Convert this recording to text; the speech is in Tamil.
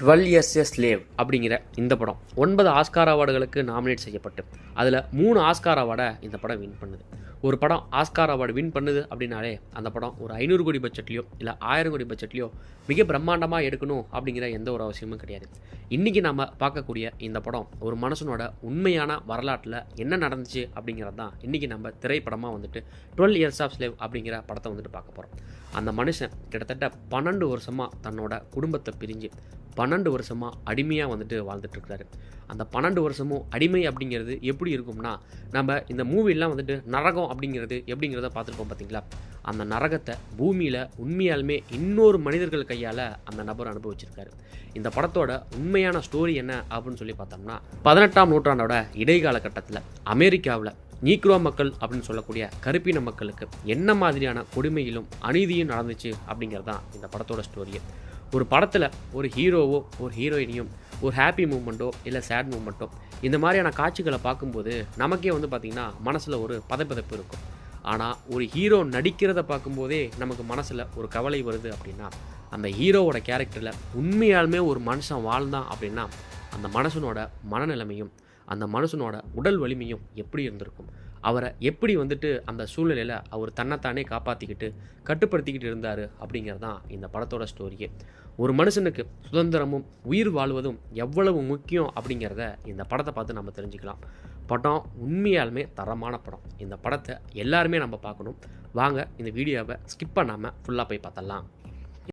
12 Years a Slave அப்படிங்கிற இந்த படம் 9 ஆஸ்கார் அவார்டுகளுக்கு நாமினேட் செய்யப்பட்டு அதில் 3 ஆஸ்கார் அவார்டை இந்த படம் வின் பண்ணுது. ஒரு படம் ஆஸ்கார் அவார்டு வின் பண்ணுது அப்படின்னாலே அந்த படம் ஒரு 500 கோடி பட்ஜெட்லையோ இல்லை 1000 கோடி பட்ஜெட்லையோ மிக பிரம்மாண்டமாக எடுக்கணும் அப்படிங்கிற எந்த ஒரு அவசியமும் கிடையாது. இன்றைக்கி நம்ம பார்க்கக்கூடிய இந்த படம் ஒரு மனுஷனோட உண்மையான வரலாற்றில் என்ன நடந்துச்சு அப்படிங்கிறது தான் இன்றைக்கி நம்ம திரைப்படமாக 12 Years a Slave அப்படிங்கிற படத்தை பார்க்க போகிறோம். அந்த மனுஷன் கிட்டத்தட்ட 12 வருஷமாக தன்னோட குடும்பத்தை பிரிஞ்சு 12 வருஷமாக அடிமையாக வாழ்ந்துட்டுருக்காரு. அந்த 12 வருஷமும் அடிமை அப்படிங்கிறது எப்படி இருக்கும்னா, நம்ம இந்த மூவிலாம் நரகம் அப்படிங்கிறது எப்படிங்கிறத பார்த்துருப்போம் பார்த்தீங்களா. அந்த நரகத்தை பூமியில் உண்மையாலுமே இன்னொரு மனிதர்கள் கையால் அந்த நபர் அனுபவிச்சிருக்காரு. இந்த படத்தோட உண்மையான ஸ்டோரி என்ன அப்படின்னு சொல்லி பார்த்தோம்னா, 18ஆம் நூற்றாண்டோட இடைக்கால கட்டத்தில் அமெரிக்காவில் நீக்ரோ மக்கள் அப்படின்னு சொல்லக்கூடிய கருப்பின மக்களுக்கு என்ன மாதிரியான கொடுமையிலும் அநீதியும் நடந்துச்சு அப்படிங்கிறது தான் இந்த படத்தோட ஸ்டோரியை. ஒரு படத்தில் ஒரு ஹீரோவோ ஒரு ஹீரோயினியும் ஒரு ஹாப்பி மூமெண்ட்டோ இல்லை சேட் மூமெண்ட்டோ இந்த மாதிரியான காட்சிகளை பார்க்கும்போது நமக்கே பார்த்திங்கன்னா மனசில் ஒரு பதப்பதப்பு இருக்கும். ஆனால் ஒரு ஹீரோ நடிக்கிறத பார்க்கும்போதே நமக்கு மனசில் ஒரு கவலை வருது அப்படின்னா, அந்த ஹீரோவோட கேரக்டரில் உண்மையாலுமே ஒரு மனுஷன் வாழ்ந்தான் அப்படின்னா அந்த மனுஷனோட மனநிலைமையும் அந்த மனுஷனோட உடல் வலிமையும் எப்படி இருந்திருக்கும், அவரை எப்படி அந்த சூழ்நிலையில் அவர் தன்னைத்தானே காப்பாற்றிக்கிட்டு கட்டுப்படுத்திக்கிட்டு இருந்தார் அப்படிங்கிறது தான் இந்த படத்தோட ஸ்டோரியே. ஒரு மனுஷனுக்கு சுதந்திரமும் உயிர் வாழ்வதும் எவ்வளவு முக்கியம் அப்படிங்கிறத இந்த படத்தை பார்த்து நம்ம தெரிஞ்சுக்கலாம். படம் உண்மையாலுமே தரமான படம். இந்த படத்தை எல்லாருமே நம்ம பார்க்கணும். வாங்க இந்த வீடியோவை ஸ்கிப் பண்ணாமல் ஃபுல்லாக போய் பார்த்தலாம்.